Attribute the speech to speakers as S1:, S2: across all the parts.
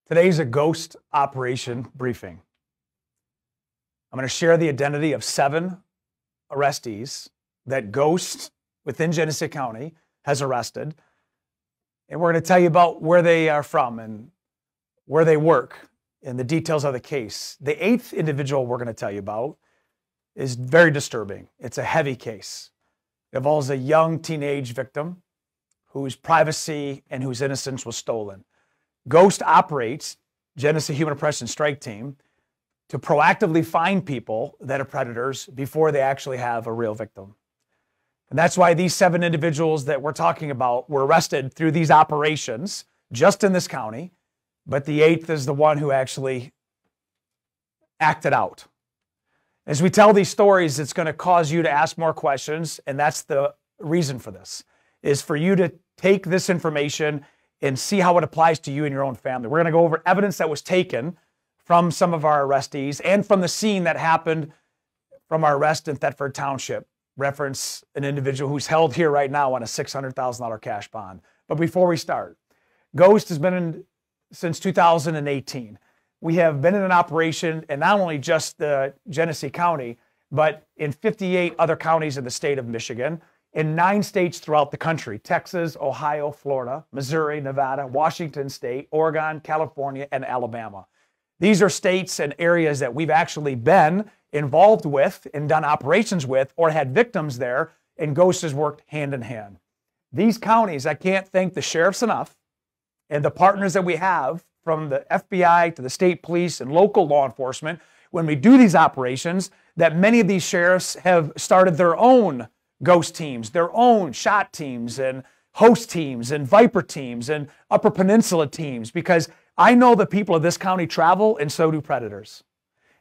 S1: Today's a ghost operation briefing. I'm going to share the identity of 7 arrestees that Ghost within Genesee County has arrested. And we're going to tell you about where they are from and where they work and the details of the case. The 8th individual we're going to tell you about is very disturbing. It's a heavy case. It involves a young teenage victim whose privacy and whose innocence was stolen. Ghost operates, Genesee Human Oppression Strike Team, to proactively find people that are predators before they actually have a real victim. And that's why these 7 individuals that we're talking about were arrested through these operations just in this county, but the 8th is the one who actually acted out. As we tell these stories, it's going to cause you to ask more questions, and that's the reason for this, is for you to take this information and see how it applies to you and your own family. We're going to go over evidence that was taken from some of our arrestees and from the scene that happened from our arrest in Thetford Township. Reference an individual who's held here right now on a $600,000 cash bond. But before we start, Ghost has been in since 2018. We have been in an operation in not only just the Genesee County, but in 58 other counties in the state of Michigan, in 9 states throughout the country: Texas, Ohio, Florida, Missouri, Nevada, Washington State, Oregon, California, and Alabama. These are states and areas that we've actually been involved with and done operations with or had victims there, and Ghost has worked hand in hand. These counties, I can't thank the sheriffs enough and the partners that we have from the FBI to the state police and local law enforcement when we do these operations, that many of these sheriffs have started their own Ghost teams, their own SHOT teams and host teams and Viper teams and Upper Peninsula teams, because I know the people of this county travel, and so do predators.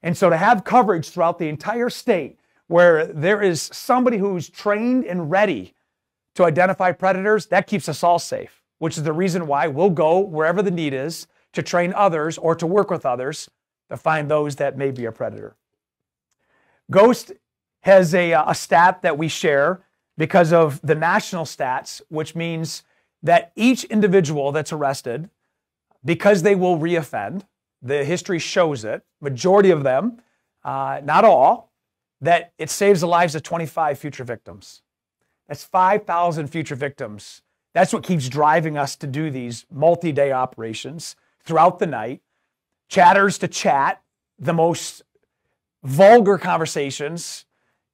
S1: And so to have coverage throughout the entire state where there is somebody who's trained and ready to identify predators, that keeps us all safe, which is the reason why we'll go wherever the need is to train others or to work with others to find those that may be a predator. Ghost has a stat that we share because of the national stats, which means that each individual that's arrested, because they will reoffend, the history shows it, majority of them, not all, that it saves the lives of 25 future victims. That's 5,000 future victims. That's what keeps driving us to do these multi-day operations throughout the night. Chatters to chat the most vulgar conversations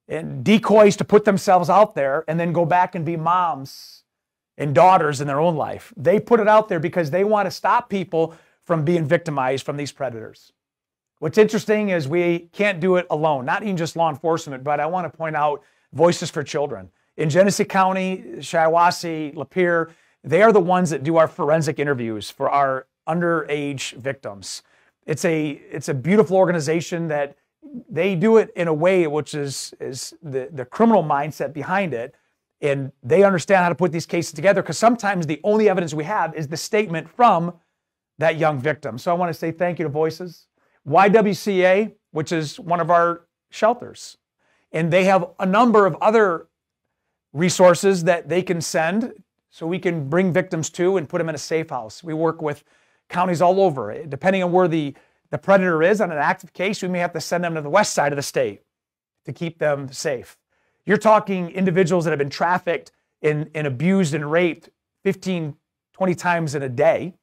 S1: and decoys to put themselves out there and then go back and be moms and daughters in their own life. They put it out there because they want to stop people from being victimized from these predators. What's interesting is we can't do it alone, not even just law enforcement, but I want to point out Voices for Children. In Genesee County, Shiawassee, Lapeer, they are the ones that do our forensic interviews for our underage victims. It's a beautiful organization that they do it in a way which is the criminal mindset behind it. And they understand how to put these cases together, because sometimes the only evidence we have is the statement from that young victim. So I want to say thank you to Voices. YWCA, which is one of our shelters. And they have a number of other resources that they can send so we can bring victims to and put them in a safe house. We work with counties all over. Depending on where the predator is on an active case, we may have to send them to the west side of the state to keep them safe. You're talking individuals that have been trafficked and abused and raped 15, 20 times in a day.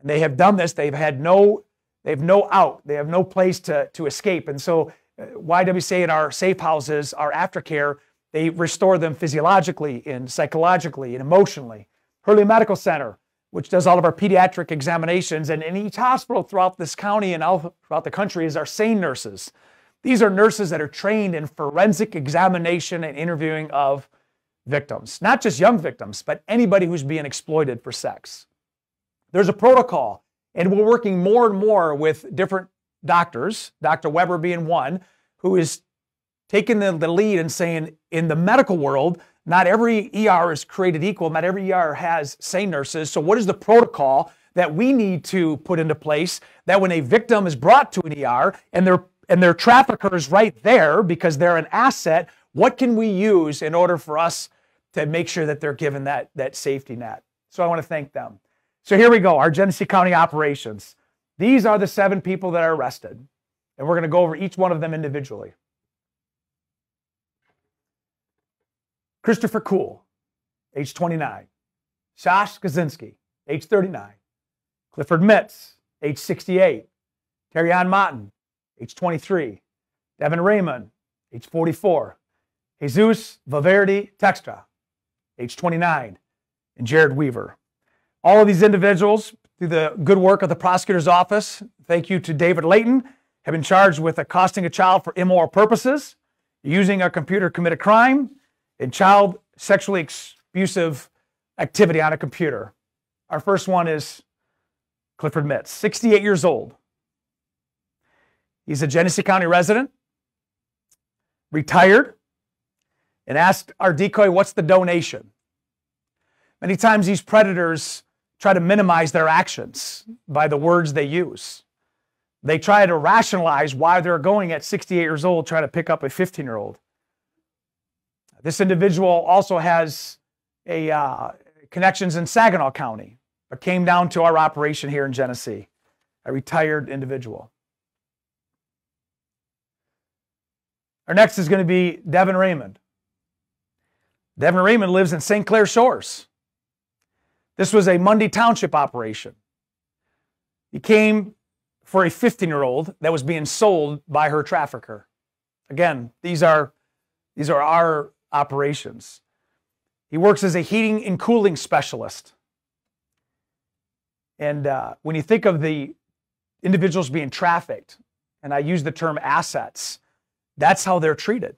S1: And they have done this. They have no out. They have no place to escape. And so YWCA in our safe houses, our aftercare, they restore them physiologically and psychologically and emotionally. Hurley Medical Center, which does all of our pediatric examinations, and in each hospital throughout this county and all throughout the country is our SANE nurses. These are nurses that are trained in forensic examination and interviewing of victims, not just young victims, but anybody who's being exploited for sex. There's a protocol, and we're working more and more with different doctors, Dr. Weber being one, who is taking the lead and saying, in the medical world, not every ER is created equal. Not every ER has SANE nurses. So what is the protocol that we need to put into place that when a victim is brought to an ER and their trafficker is right there because they're an asset, what can we use in order for us to make sure that they're given that safety net? So I want to thank them. So here we go, our Genesee County operations. These are the 7 people that are arrested, and we're going to go over each one of them individually. Christopher Kuhl, age 29. Josh Kaczynski, age 39. Clifford Mitz, age 68. Terry-Ann Motton, age 23. Devin Raymond, age 44. Jesus Valverde Textra, age 29. And Jared Weaver. All of these individuals, through the good work of the prosecutor's office, thank you to David Layton, have been charged with accosting a child for immoral purposes, using a computer to commit a crime, and child sexually abusive activity on a computer. Our first one is Clifford Mitz, 68 years old. He's a Genesee County resident, retired, and asked our decoy, what's the donation? Many times these predators try to minimize their actions by the words they use. They try to rationalize why they're going at 68 years old trying to pick up a 15-year-old. This individual also has connections in Saginaw County, but came down to our operation here in Genesee, a retired individual. Our next is going to be Devin Raymond. Devin Raymond lives in St. Clair Shores. This was a Bondy Township operation. He came for a 15-year-old that was being sold by her trafficker. Again, these are our operations. He works as a heating and cooling specialist. And when you think of the individuals being trafficked, and I use the term assets, that's how they're treated.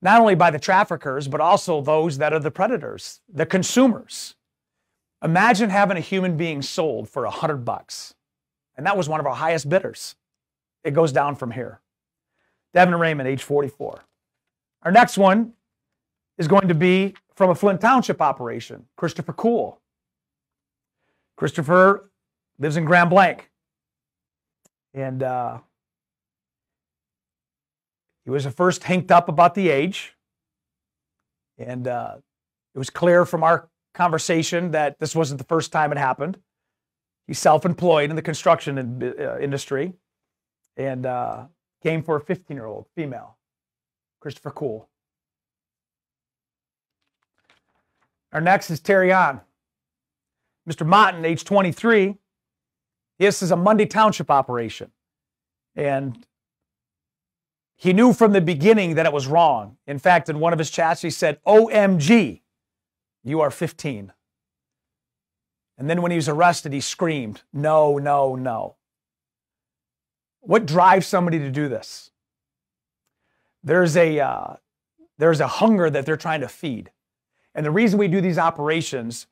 S1: Not only by the traffickers, but also those that are the predators, the consumers. Imagine having a human being sold for $100. And that was one of our highest bidders. It goes down from here. Devin Raymond, age 44. Our next one is going to be from a Flint Township operation, Christopher Kuhl. Christopher lives in Grand Blanc. And he was at first hinked up about the age. And it was clear from our conversation that this wasn't the first time it happened. He's self-employed in the construction industry and came for a 15-year-old female, Christopher Kuhl. Our next is Terry-Ann. Mr. Motton, age 23. This is a Bondy Township operation. And he knew from the beginning that it was wrong. In fact, in one of his chats, he said, OMG, you are 15. And then when he was arrested, he screamed, no, no, no. What drives somebody to do this? There's a hunger that they're trying to feed. And the reason we do these operations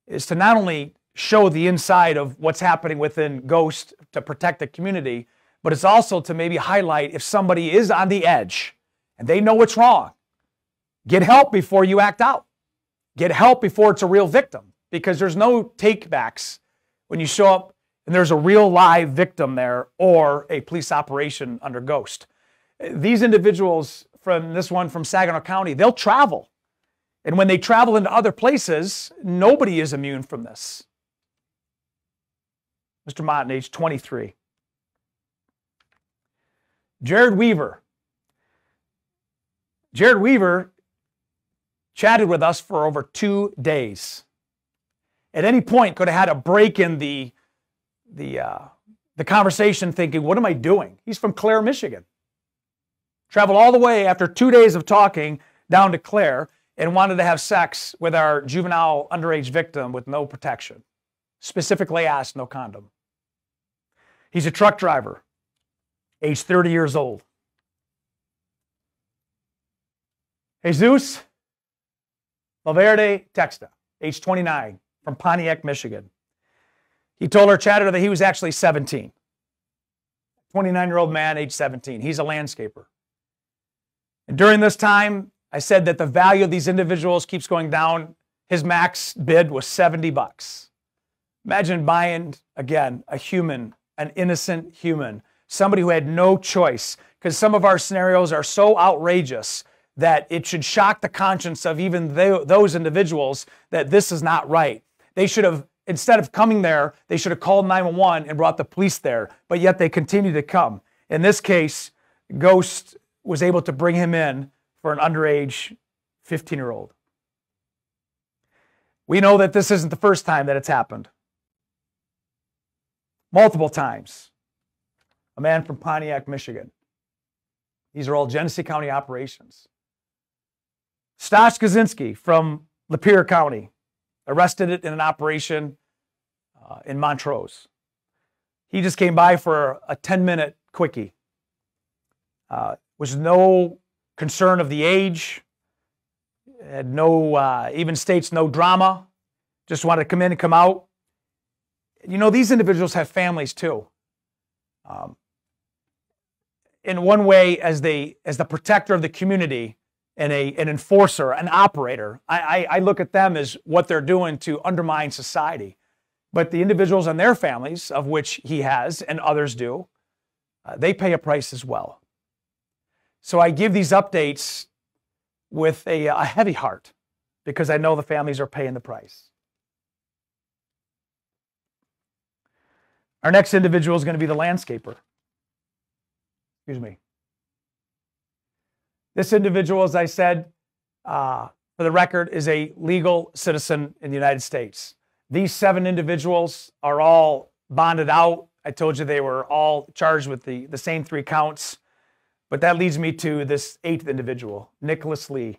S1: is to not only show the inside of what's happening within Ghost to protect the community, but it's also to maybe highlight if somebody is on the edge and they know what's wrong. Get help before you act out. Get help before it's a real victim, because there's no takebacks when you show up and there's a real live victim there or a police operation under Ghost. These individuals from this one from Saginaw County, they'll travel. And when they travel into other places, nobody is immune from this. Mr. Motton, age 23. Jared Weaver. Jared Weaver chatted with us for over 2 days. At any point, could have had a break in the conversation thinking, what am I doing? He's from Clare, Michigan. Traveled all the way after 2 days of talking down to Clare and wanted to have sex with our juvenile underage victim with no protection. Specifically asked, no condom. He's a truck driver, age 30 years old. Jesus Valverde Texta, age 29, from Pontiac, Michigan. He told our chatter that he was actually 17. 29-year-old man, age 17. He's a landscaper. And during this time, I said that the value of these individuals keeps going down. His max bid was $70. Imagine buying, again, a human, an innocent human, somebody who had no choice, because some of our scenarios are so outrageous that it should shock the conscience of even those individuals that this is not right. They should have instead of coming there, they should have called 911 and brought the police there, but yet they continue to come. In this case, Ghost was able to bring him in for an underage 15-year-old. We know that this isn't the first time that it's happened. Multiple times. A man from Pontiac, Michigan. These are all Genesee County operations. Stash Kaczynski from Lapeer County, arrested in an operation in Montrose. He just came by for a 10-minute quickie. Was no concern of the age, had no, even states no drama, just wanted to come in and come out. You know, these individuals have families too. In one way, as the protector of the community and an enforcer, an operator, I look at them as what they're doing to undermine society. But the individuals and their families, of which he has and others do, they pay a price as well. So I give these updates with a heavy heart because I know the families are paying the price. Our next individual is going to be the landscaper. Excuse me. This individual, as I said, for the record, is a legal citizen in the United States. These 7 individuals are all bonded out. I told you they were all charged with the same 3 counts. But that leads me to this 8th individual, Nicholas Lee.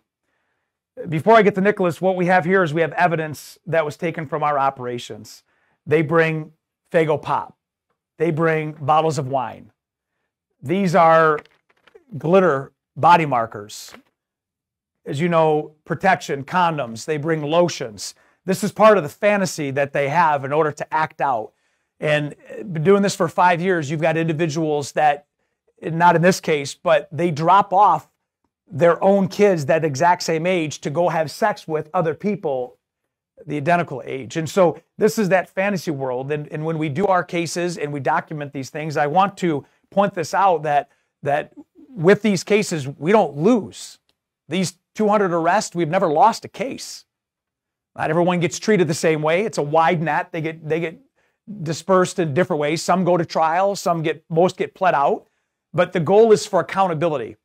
S1: Before I get to Nicholas, what we have here is we have evidence that was taken from our operations. They bring Faygo Pop. They bring bottles of wine. These are glitter body markers. As you know, protection, condoms. They bring lotions. This is part of the fantasy that they have in order to act out. And doing this for 5 years, you've got individuals that, not in this case, but they drop off their own kids that exact same age to go have sex with other people the identical age. And so this is that fantasy world. And when we do our cases and we document these things, I want to point this out that with these cases, we don't lose. These 200 arrests, we've never lost a case. Not everyone gets treated the same way. It's a wide net. They get dispersed in different ways. Some go to trial, most get pled out. But the goal is for accountability.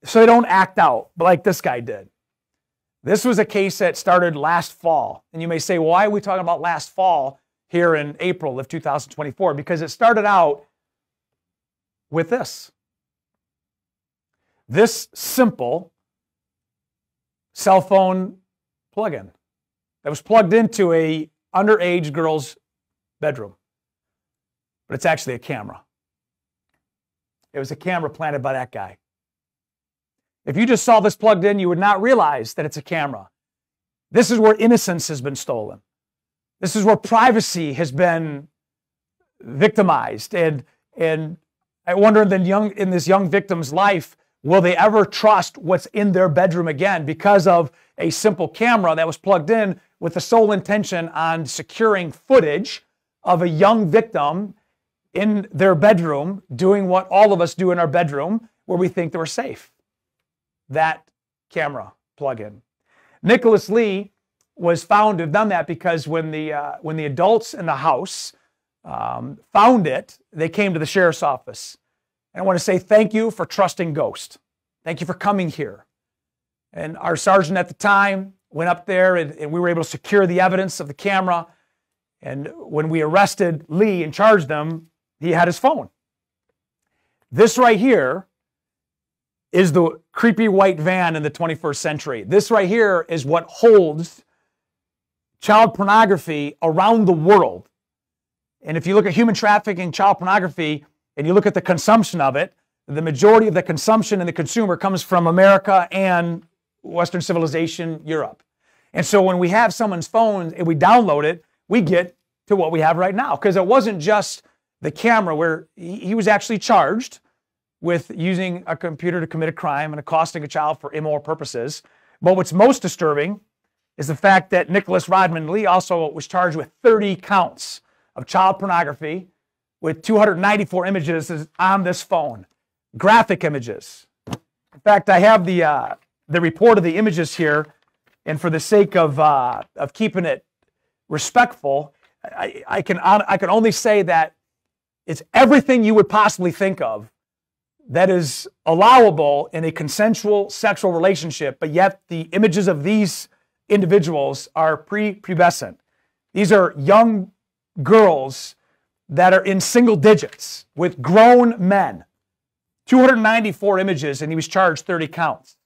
S1: So they don't act out like this guy did. This was a case that started last fall. And you may say, well, why are we talking about last fall here in April of 2024? Because it started out with this. This simple cell phone plug-in that was plugged into a underage girl's bedroom. But it's actually a camera. It was a camera planted by that guy. If you just saw this plugged in, you would not realize that it's a camera. This is where innocence has been stolen. This is where privacy has been victimized. And I wonder in this young victim's life, will they ever trust what's in their bedroom again because of a simple camera that was plugged in with the sole intention on securing footage of a young victim in their bedroom doing what all of us do in our bedroom where we think they're safe. That camera plug-in. Nicholas Lee was found to have done that because when the adults in the house found it, they came to the sheriff's office. And I want to say thank you for trusting Ghost. Thank you for coming here. And our sergeant at the time went up there and we were able to secure the evidence of the camera. And when we arrested Lee and charged him, he had his phone. This right here is the creepy white van in the 21st century. This right here is what holds child pornography around the world. And if you look at human trafficking, child pornography, and you look at the consumption of it, the majority of the consumption and the consumer comes from America and Western civilization, Europe. And so when we have someone's phone and we download it, we get to what we have right now. Because it wasn't just the camera where he was actually charged with using a computer to commit a crime and accosting a child for immoral purposes. But what's most disturbing is the fact that Nicholas Rodman Lee also was charged with 30 counts of child pornography with 294 images on this phone, graphic images. In fact, I have the report of the images here, and for the sake of keeping it respectful, I can only say that it's everything you would possibly think of that is allowable in a consensual sexual relationship, but yet the images of these individuals are prepubescent. These are young girls that are in single digits with grown men. 294 images, and he was charged 30 counts.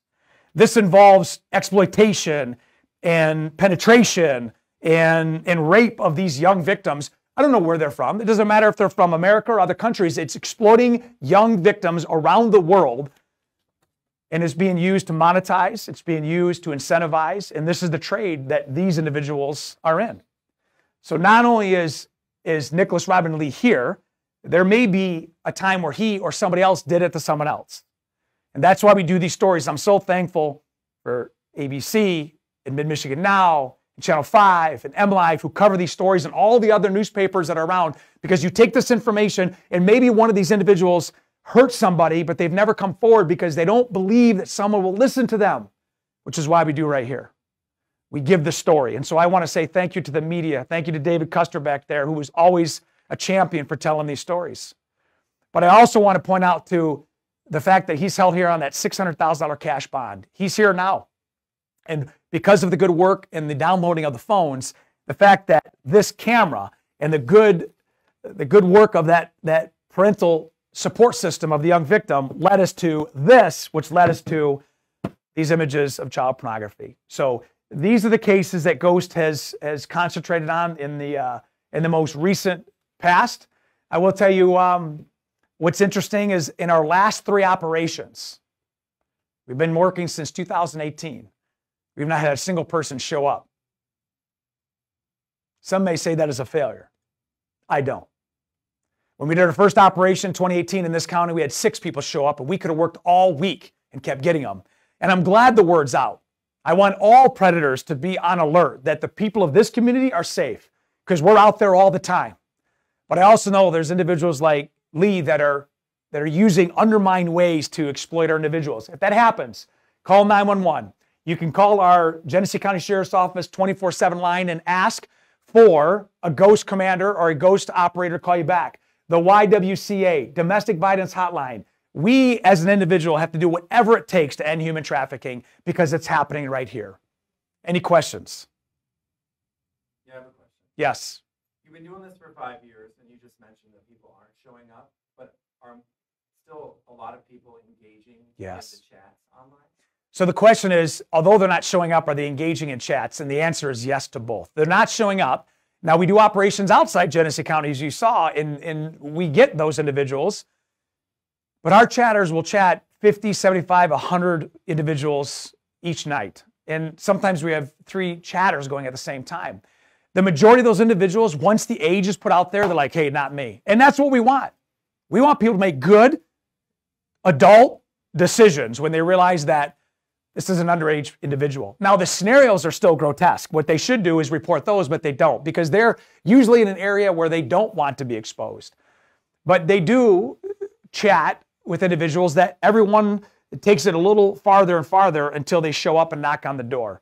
S1: This involves exploitation and penetration and rape of these young victims. I don't know where they're from. It doesn't matter if they're from America or other countries. It's exploiting young victims around the world, and it's being used to monetize. It's being used to incentivize, and this is the trade that these individuals are in. So not only is Nicholas Robin Lee here, there may be a time where he or somebody else did it to someone else. And that's why we do these stories. I'm so thankful for ABC and Mid-Michigan Now, Channel 5 and MLive, who cover these stories, and all the other newspapers that are around, because you take this information and maybe one of these individuals hurt somebody, but they've never come forward because they don't believe that someone will listen to them, which is why we do right here. We give the story. And so I want to say thank you to the media. Thank you to David Custer back there, who was always a champion for telling these stories. But I also want to point out to the fact that he's held here on that $600,000 cash bond. He's here now. And because of the good work and the downloading of the phones, the fact that this camera and the good work of that parental support system of the young victim led us to this, which led us to these images of child pornography. So these are the cases that Ghost has concentrated on in the most recent past. I will tell you what's interesting is in our last 3 operations, we've been working since 2018. We've not had a single person show up. Some may say that is a failure. I don't. When we did our first operation in 2018 in this county, we had 6 people show up, and we could have worked all week and kept getting them. And I'm glad the word's out. I want all predators to be on alert that the people of this community are safe, because we're out there all the time. But I also know there's individuals like Lee that are using undermined ways to exploit our individuals. If that happens, call 911. You can call our Genesee County Sheriff's Office 24/7 line and ask for a ghost commander or a ghost operator to call you back. The YWCA, Domestic Violence Hotline. We, as an individual, have to do whatever it takes to end human trafficking because it's happening right here. Any questions?
S2: Yeah, I have a question.
S1: Yes.
S2: You've been doing this for 5 years, and you just mentioned that people aren't showing up, but are still a lot of people engaging in the chats online?
S1: So the question is, although they're not showing up, are they engaging in chats? And the answer is yes to both. They're not showing up. Now, we do operations outside Genesee County, as you saw, and we get those individuals. But our chatters will chat 50, 75, 100 individuals each night. And sometimes we have 3 chatters going at the same time. The majority of those individuals, once the age is put out there, they're like, hey, not me. And that's what we want. We want people to make good adult decisions when they realize that this is an underage individual. Now, the scenarios are still grotesque. What they should do is report those, but they don't, because they're usually in an area where they don't want to be exposed. But they do chat with individuals that everyone takes it a little farther and farther until they show up and knock on the door.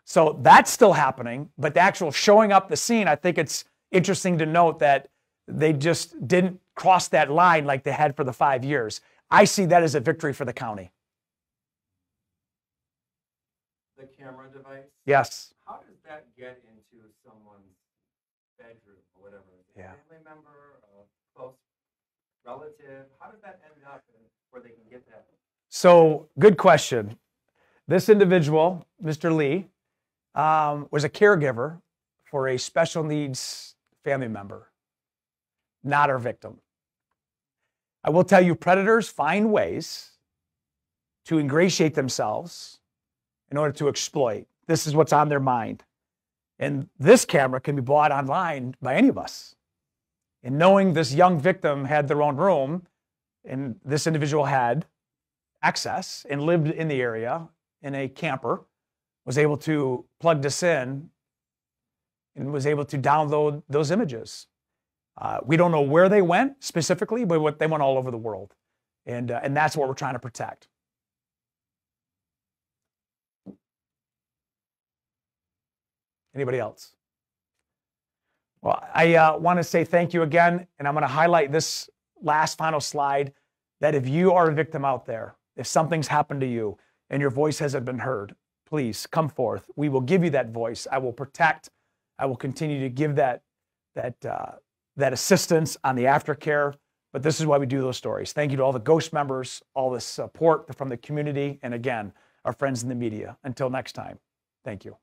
S1: So that's still happening, but the actual showing up the scene, I think it's interesting to note that they just didn't cross that line like they had for the 5 years. I see that as a victory for the county.
S2: The camera device?
S1: Yes.
S2: How does that get into someone's bedroom or whatever? A family member, a close relative? How does that end up where they can get that?
S1: So, good question. This individual, Mr. Lee, was a caregiver for a special needs family member, not our victim. I will tell you, predators find ways to ingratiate themselves in order to exploit. This is what's on their mind. And this camera can be bought online by any of us. And knowing this young victim had their own room, and this individual had access and lived in the area in a camper, was able to plug this in and was able to download those images. We don't know where they went specifically, but they went all over the world. And that's what we're trying to protect. Anybody else? Well, I want to say thank you again, and I'm going to highlight this last final slide, that if you are a victim out there, if something's happened to you and your voice hasn't been heard, please come forth. We will give you that voice. I will protect. I will continue to give that assistance on the aftercare. But this is why we do those stories. Thank you to all the Ghost members, all the support from the community, and again, our friends in the media. Until next time, thank you.